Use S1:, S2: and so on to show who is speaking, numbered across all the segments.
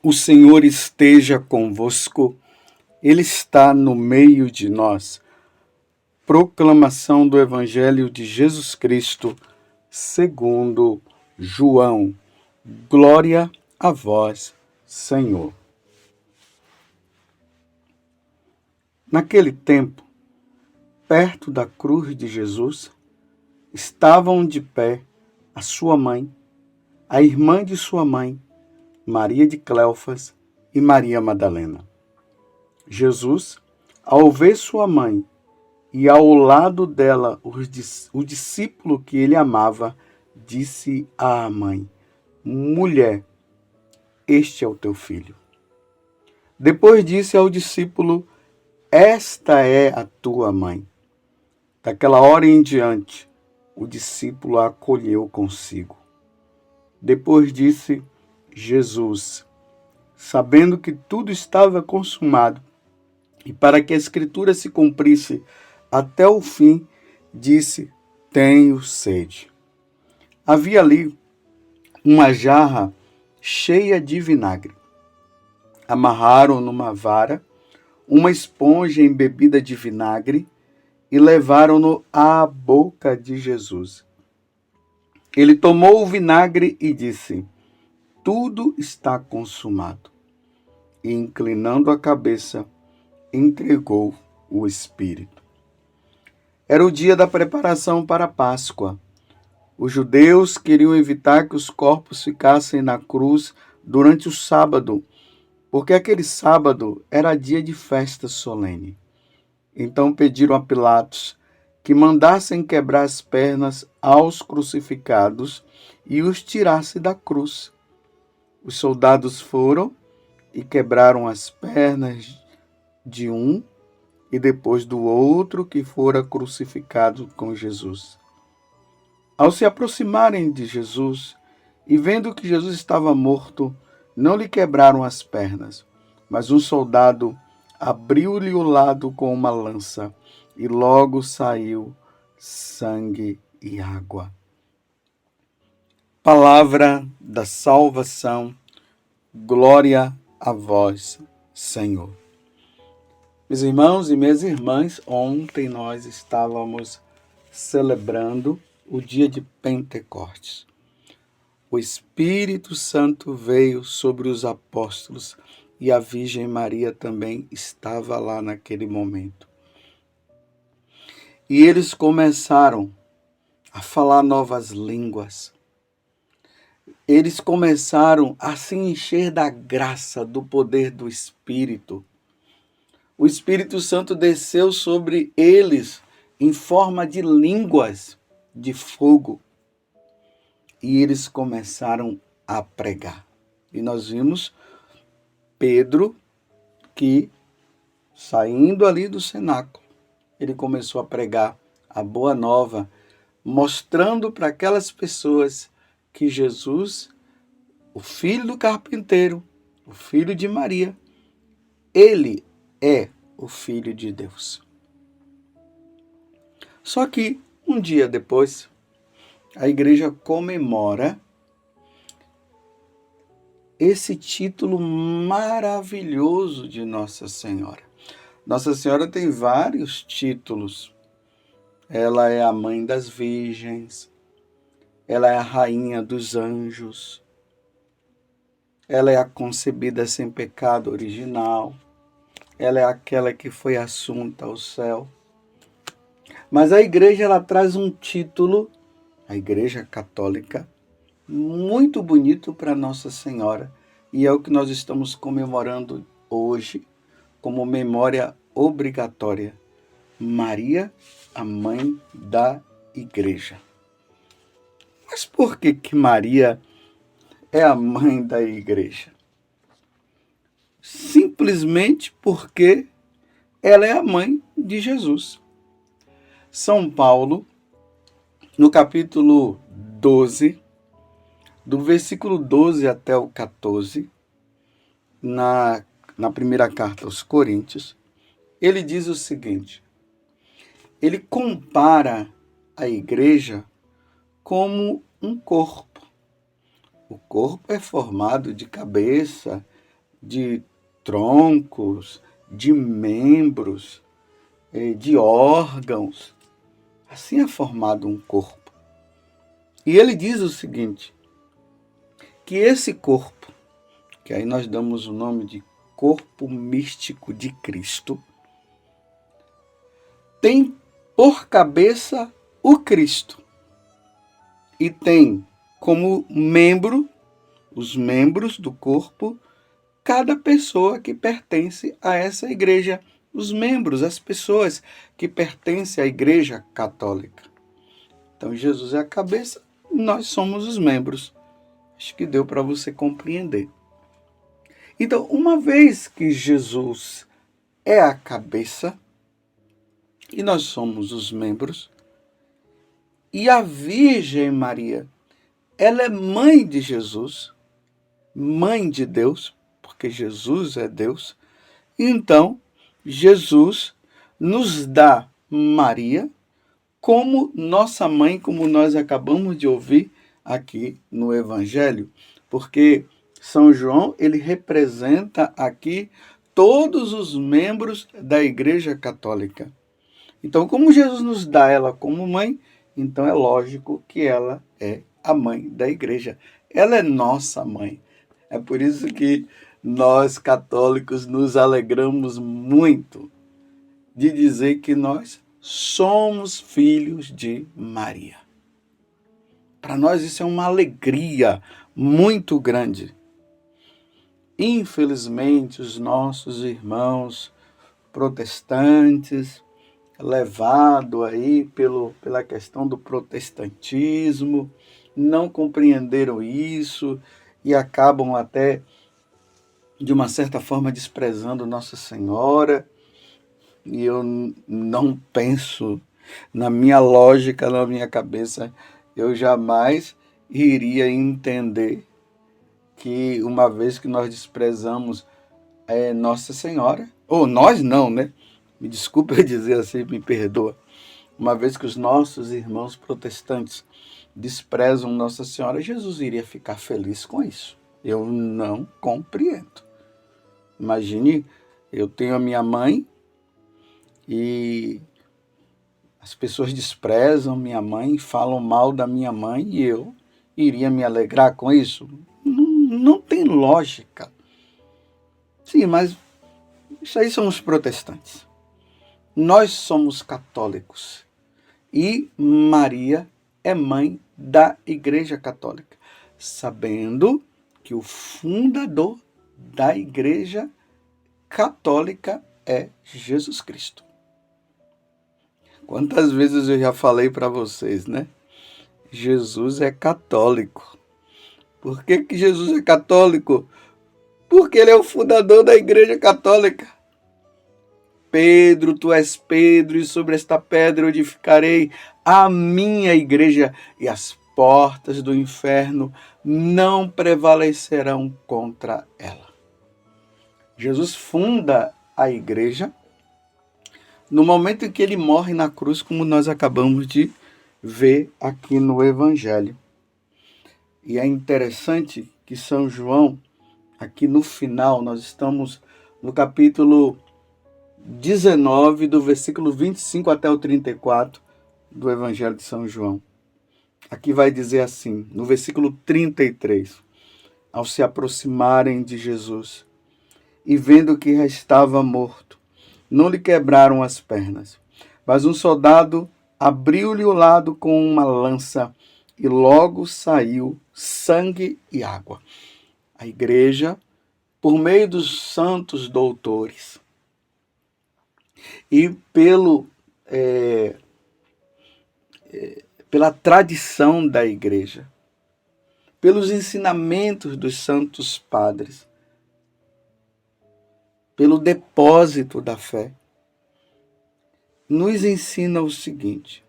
S1: O Senhor esteja convosco, Ele está no meio de nós. Proclamação do Evangelho de Jesus Cristo, segundo João. Glória a vós, Senhor. Naquele tempo, perto da cruz de Jesus, estavam de pé a sua mãe, a irmã de sua mãe, Maria de Cleofas e Maria Madalena. Jesus, ao ver sua mãe e ao lado dela o discípulo que ele amava, disse à mãe: Mulher, este é o teu filho. Depois disse ao discípulo: Esta é a tua mãe. Daquela hora em diante, o discípulo a acolheu consigo. Depois disse Jesus, sabendo que tudo estava consumado, e para que a Escritura se cumprisse até o fim, disse: Tenho sede. Havia ali uma jarra cheia de vinagre. Amarraram numa vara uma esponja embebida de vinagre e levaram-no à boca de Jesus. Ele tomou o vinagre e disse: Tudo está consumado. E, inclinando a cabeça, entregou o Espírito. Era o dia da preparação para a Páscoa. Os judeus queriam evitar que os corpos ficassem na cruz durante o sábado, porque aquele sábado era dia de festa solene. Então pediram a Pilatos que mandassem quebrar as pernas aos crucificados e os tirasse da cruz. Os soldados foram e quebraram as pernas de um e depois do outro que fora crucificado com Jesus. Ao se aproximarem de Jesus e vendo que Jesus estava morto, não lhe quebraram as pernas, mas um soldado abriu-lhe o lado com uma lança e logo saiu sangue e água. Palavra da salvação, glória a vós, Senhor. Meus irmãos e minhas irmãs, ontem nós estávamos celebrando o dia de Pentecostes. O Espírito Santo veio sobre os apóstolos e a Virgem Maria também estava lá naquele momento. E eles começaram a falar novas línguas. Eles começaram a se encher da graça, do poder do Espírito. O Espírito Santo desceu sobre eles em forma de línguas de fogo. E eles começaram a pregar. E nós vimos Pedro que, saindo ali do cenáculo, ele começou a pregar a boa nova, mostrando para aquelas pessoas que Jesus, o filho do carpinteiro, o filho de Maria, ele é o Filho de Deus. Só que, um dia depois, a igreja comemora esse título maravilhoso de Nossa Senhora. Nossa Senhora tem vários títulos. Ela é a mãe das virgens, ela é a rainha dos anjos, ela é a concebida sem pecado original, ela é aquela que foi assunta ao céu. Mas a igreja ela traz um título, a Igreja Católica, muito bonito para Nossa Senhora, e é o que nós estamos comemorando hoje como memória obrigatória. Maria, a mãe da Igreja. Mas por que Maria é a mãe da Igreja? Simplesmente porque ela é a mãe de Jesus. São Paulo, no capítulo 12, do versículo 12 até o 14, na primeira carta aos Coríntios, ele diz o seguinte: ele compara a igreja como um corpo. O corpo é formado de cabeça, de troncos, de membros, de órgãos. Assim é formado um corpo. E ele diz o seguinte, que esse corpo, que aí nós damos o nome de corpo místico de Cristo, tem por cabeça o Cristo e tem como membro, os membros do corpo, cada pessoa que pertence a essa igreja, os membros, as pessoas que pertencem à igreja católica. Então Jesus é a cabeça, nós somos os membros. Acho que deu para você compreender. Então, uma vez que Jesus é a cabeça e nós somos os membros, e a Virgem Maria, ela é mãe de Jesus, mãe de Deus, porque Jesus é Deus, então Jesus nos dá Maria como nossa mãe, como nós acabamos de ouvir aqui no Evangelho, porque São João, ele representa aqui todos os membros da Igreja Católica. Então, como Jesus nos dá ela como mãe, então é lógico que ela é a mãe da igreja. Ela é nossa mãe. É por isso que nós católicos nos alegramos muito de dizer que nós somos filhos de Maria. Para nós isso é uma alegria muito grande. Infelizmente, os nossos irmãos protestantes, levado aí pela questão do protestantismo, não compreenderam isso e acabam até, de uma certa forma, desprezando Nossa Senhora. E eu não penso, na minha lógica, na minha cabeça, eu jamais iria entender que uma vez que nós desprezamos Nossa Senhora, ou nós não, né? Me desculpe eu dizer assim, me perdoa. Uma vez que os nossos irmãos protestantes desprezam Nossa Senhora, Jesus iria ficar feliz com isso. Eu não compreendo. Imagine, eu tenho a minha mãe e as pessoas desprezam minha mãe, falam mal da minha mãe e eu iria me alegrar com isso? Não tem lógica. Sim, mas isso aí são os protestantes. Nós somos católicos e Maria é mãe da Igreja Católica, sabendo que o fundador da Igreja Católica é Jesus Cristo. Quantas vezes eu já falei para vocês, né? Jesus é católico. Por que Jesus é católico? Porque ele é o fundador da Igreja Católica. Pedro, tu és Pedro, e sobre esta pedra eu edificarei a minha igreja, e as portas do inferno não prevalecerão contra ela. Jesus funda a igreja no momento em que ele morre na cruz, como nós acabamos de ver aqui no Evangelho. E é interessante que São João, aqui no final, nós estamos no capítulo 19, do versículo 25 até o 34 do Evangelho de São João. Aqui vai dizer assim, no versículo 33, ao se aproximarem de Jesus e vendo que já estava morto, não lhe quebraram as pernas, mas um soldado abriu-lhe o lado com uma lança e logo saiu sangue e água. A igreja, por meio dos santos doutores, e pela tradição da igreja, pelos ensinamentos dos santos padres, pelo depósito da fé, nos ensina o seguinte,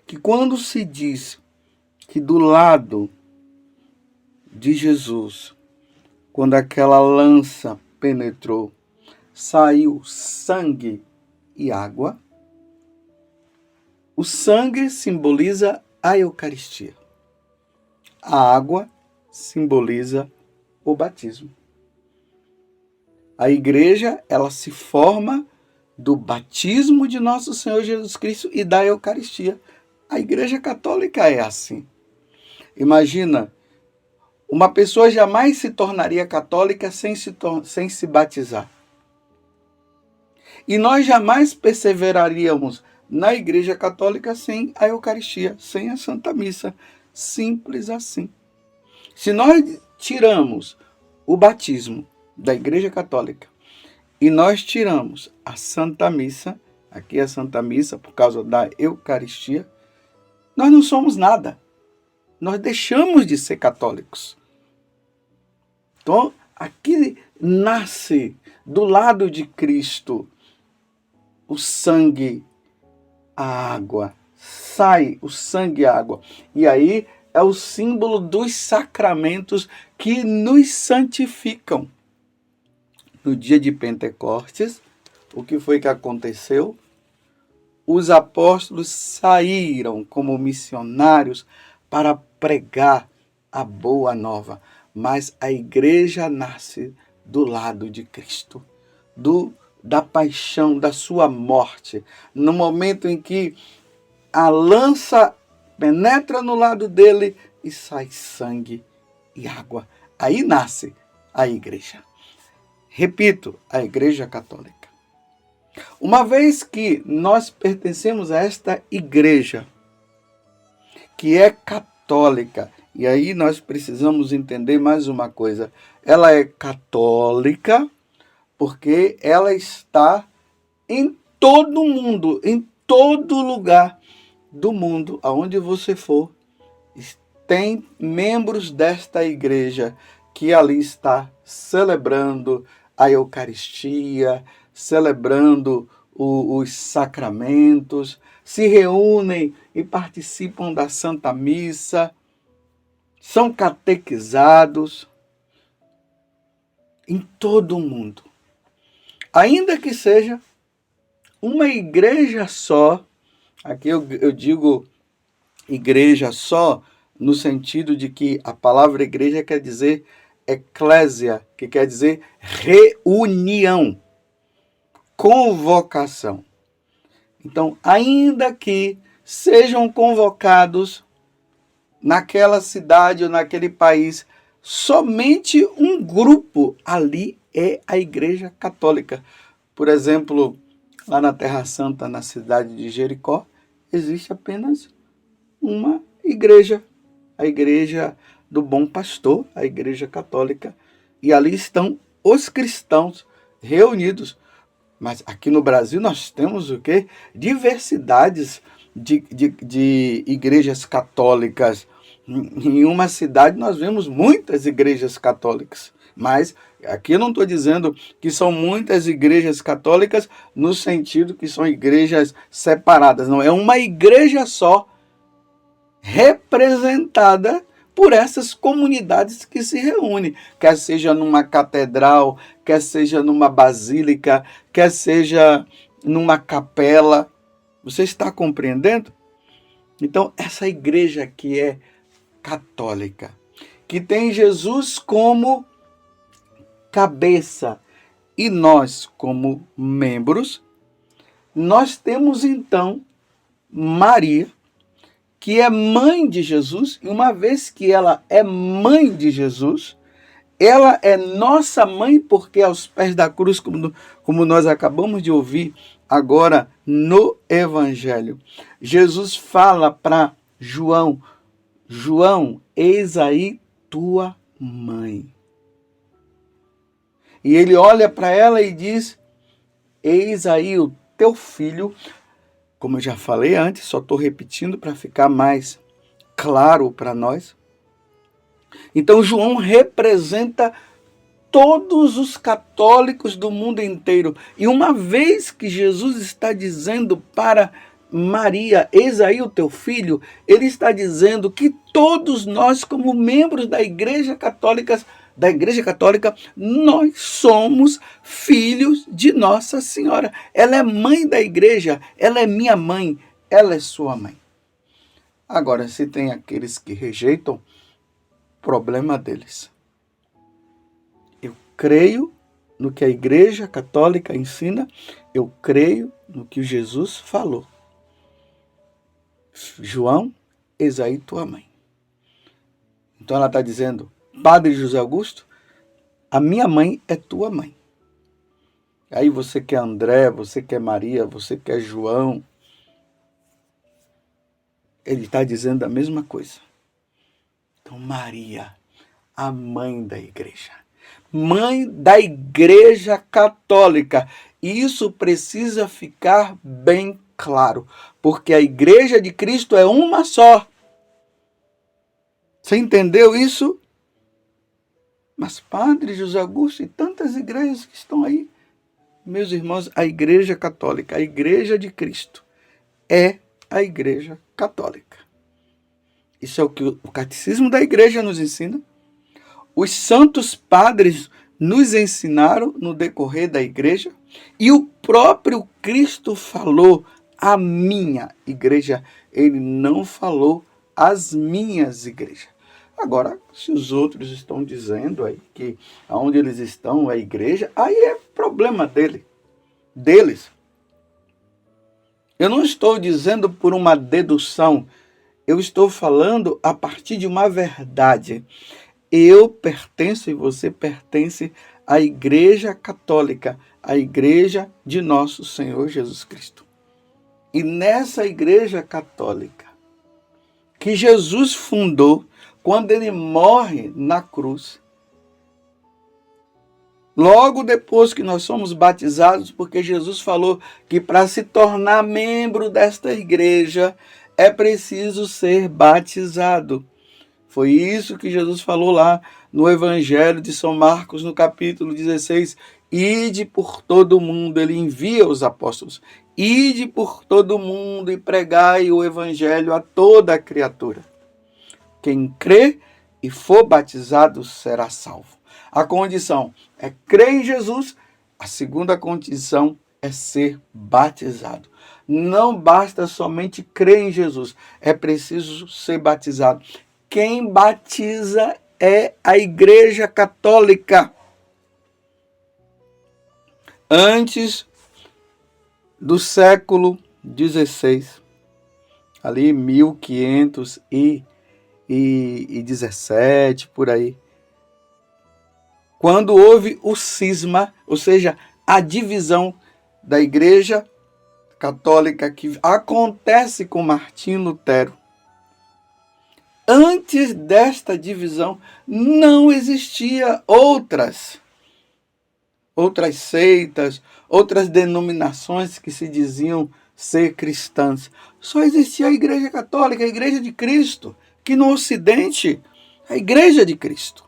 S1: que quando se diz que do lado de Jesus, quando aquela lança penetrou, saiu sangue e água, o sangue simboliza a Eucaristia. A água simboliza o batismo. A igreja, ela se forma do batismo de nosso Senhor Jesus Cristo e da Eucaristia. A igreja católica é assim. Imagina, uma pessoa jamais se tornaria católica sem se batizar. E nós jamais perseveraríamos na Igreja Católica sem a Eucaristia, sem a Santa Missa. Simples assim. Se nós tiramos o batismo da Igreja Católica e nós tiramos a Santa Missa, aqui a Santa Missa por causa da Eucaristia, nós não somos nada. Nós deixamos de ser católicos. Então, aqui nasce do lado de Cristo o sangue, a água. Sai o sangue e a água. E aí é o símbolo dos sacramentos que nos santificam. No dia de Pentecostes, o que foi que aconteceu? Os apóstolos saíram como missionários para pregar a boa nova. Mas a igreja nasce do lado de Cristo, da paixão, da sua morte. No momento em que a lança penetra no lado dele e sai sangue e água. Aí nasce a igreja. Repito, a Igreja Católica. Uma vez que nós pertencemos a esta igreja, que é católica, e aí nós precisamos entender mais uma coisa. Ela é católica porque ela está em todo mundo, em todo lugar do mundo, aonde você for, tem membros desta igreja que ali está celebrando a Eucaristia, celebrando os sacramentos, se reúnem e participam da Santa Missa, são catequizados em todo o mundo. Ainda que seja uma igreja só, aqui eu digo igreja só, no sentido de que a palavra igreja quer dizer eclésia, que quer dizer reunião, convocação. Então, ainda que sejam convocados naquela cidade ou naquele país somente um grupo, ali é a Igreja Católica. Por exemplo, lá na Terra Santa, na cidade de Jericó, existe apenas uma igreja, a Igreja do Bom Pastor, a Igreja Católica, e ali estão os cristãos reunidos. Mas aqui no Brasil nós temos o quê? Diversidades de igrejas católicas. Em uma cidade nós vemos muitas igrejas católicas. Mas aqui eu não estou dizendo que são muitas igrejas católicas no sentido que são igrejas separadas. Não, é uma igreja só, representada por essas comunidades que se reúnem, quer seja numa catedral, quer seja numa basílica, quer seja numa capela. Você está compreendendo? Então, essa igreja que é católica, que tem Jesus como cabeça e nós como membros, nós temos então Maria, que é mãe de Jesus, e uma vez que ela é mãe de Jesus, ela é nossa mãe, porque aos pés da cruz, como nós acabamos de ouvir agora no Evangelho, Jesus fala para João, João, eis aí tua mãe. E ele olha para ela e diz, eis aí o teu filho. Como eu já falei antes, só estou repetindo para ficar mais claro para nós. Então, João representa todos os católicos do mundo inteiro. E uma vez que Jesus está dizendo para Maria, eis aí o teu filho, ele está dizendo que todos nós, como membros da Igreja Católica, nós somos filhos de Nossa Senhora. Ela é mãe da igreja, ela é minha mãe, ela é sua mãe. Agora, se tem aqueles que rejeitam, problema deles. Eu creio no que a Igreja Católica ensina, eu creio no que Jesus falou. João, eis aí tua mãe. Então ela está dizendo, Padre José Augusto, a minha mãe é tua mãe. Aí você quer André, você quer Maria, você quer João. Ele está dizendo a mesma coisa. Então Maria, a mãe da igreja. Mãe da Igreja Católica. Isso precisa ficar bem claro, porque a Igreja de Cristo é uma só. Você entendeu isso? Mas Padre José Augusto e tantas igrejas que estão aí, meus irmãos, a Igreja Católica, a Igreja de Cristo, é a Igreja Católica. Isso é o que o Catecismo da Igreja nos ensina. Os santos padres nos ensinaram no decorrer da igreja e o próprio Cristo falou a minha igreja. Ele não falou as minhas igrejas. Agora, se os outros estão dizendo aí que aonde eles estão é a igreja, aí é problema deles. Eu não estou dizendo por uma dedução, eu estou falando a partir de uma verdade. Eu pertenço e você pertence à Igreja Católica, à Igreja de nosso Senhor Jesus Cristo. E nessa Igreja Católica, que Jesus fundou, quando ele morre na cruz, logo depois que nós somos batizados, porque Jesus falou que para se tornar membro desta igreja é preciso ser batizado. Foi isso que Jesus falou lá no Evangelho de São Marcos, no capítulo 16. Ide por todo o mundo, ele envia os apóstolos. Ide por todo o mundo e pregai o Evangelho a toda a criatura. Quem crê e for batizado será salvo. A condição é crer em Jesus, a segunda condição é ser batizado. Não basta somente crer em Jesus, é preciso ser batizado. Quem batiza é a Igreja Católica. Antes do século XVI, ali 1517, por aí, quando houve o cisma, ou seja, a divisão da Igreja Católica que acontece com Martim Lutero, antes desta divisão, não existia outras seitas, outras denominações que se diziam ser cristãs. Só existia a Igreja Católica, a Igreja de Cristo, que no Ocidente, a Igreja de Cristo.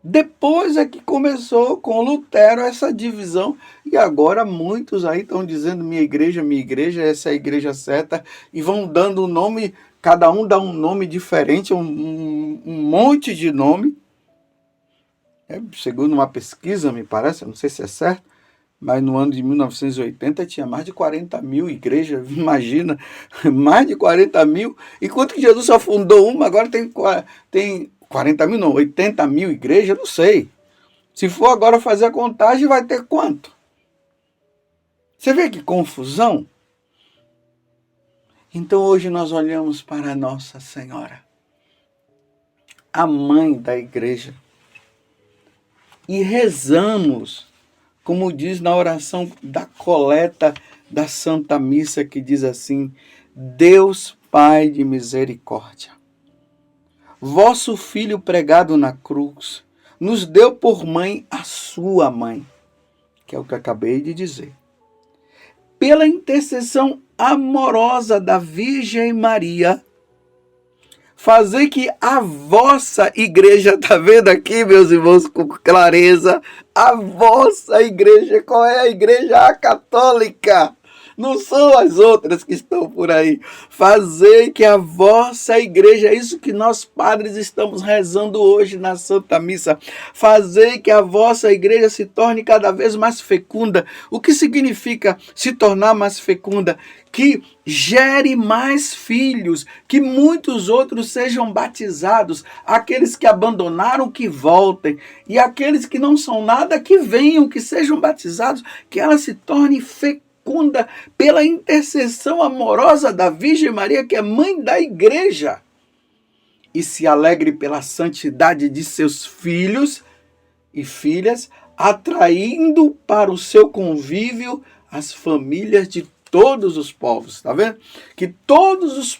S1: Depois é que começou com Lutero essa divisão, e agora muitos aí estão dizendo minha igreja, essa é a igreja certa, e vão dando um nome. Cada um dá um nome diferente, um monte de nome. Segundo uma pesquisa, me parece, não sei se é certo, mas no ano de 1980 tinha mais de 40 mil igrejas, imagina, mais de 40 mil. Enquanto que Jesus só fundou uma, agora tem 40 mil, não, 80 mil igrejas, não sei. Se for agora fazer a contagem, vai ter quanto? Você vê que confusão? Então hoje nós olhamos para Nossa Senhora, a mãe da igreja, e rezamos, como diz na oração da coleta da Santa Missa, que diz assim: Deus Pai de misericórdia, vosso Filho pregado na cruz, nos deu por mãe a sua mãe, que é o que acabei de dizer. Pela intercessão amorosa da Virgem Maria, fazer que a vossa igreja, tá vendo aqui, meus irmãos, com clareza, a vossa igreja, qual é a igreja? A católica. Não são as outras que estão por aí. Fazei que a vossa igreja, é isso que nós padres estamos rezando hoje na Santa Missa, fazei que a vossa igreja se torne cada vez mais fecunda. O que significa se tornar mais fecunda? Que gere mais filhos, que muitos outros sejam batizados, aqueles que abandonaram que voltem, e aqueles que não são nada que venham, que sejam batizados, que ela se torne fecunda pela intercessão amorosa da Virgem Maria, que é mãe da igreja, e se alegre pela santidade de seus filhos e filhas, atraindo para o seu convívio as famílias de todos os povos, tá vendo? Que todos os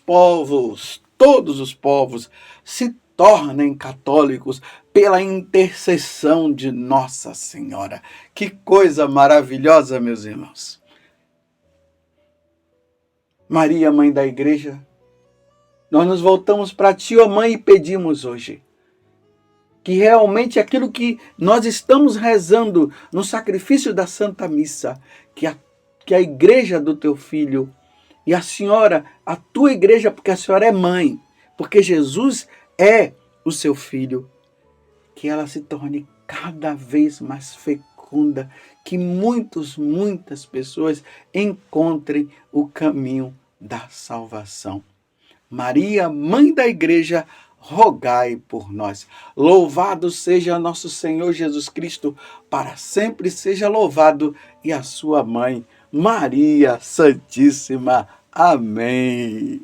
S1: povos se tornem católicos pela intercessão de Nossa Senhora. Que coisa maravilhosa, meus irmãos. Maria, mãe da igreja, nós nos voltamos para ti, ó mãe, e pedimos hoje que realmente aquilo que nós estamos rezando no sacrifício da Santa Missa, que a igreja do teu filho e a senhora, a tua igreja, porque a senhora é mãe, porque Jesus é o seu filho, que ela se torne cada vez mais fecunda, que muitas pessoas encontrem o caminho da salvação. Maria, mãe da igreja, rogai por nós. Louvado seja nosso Senhor Jesus Cristo, para sempre seja louvado, e a sua mãe, Maria Santíssima. Amém.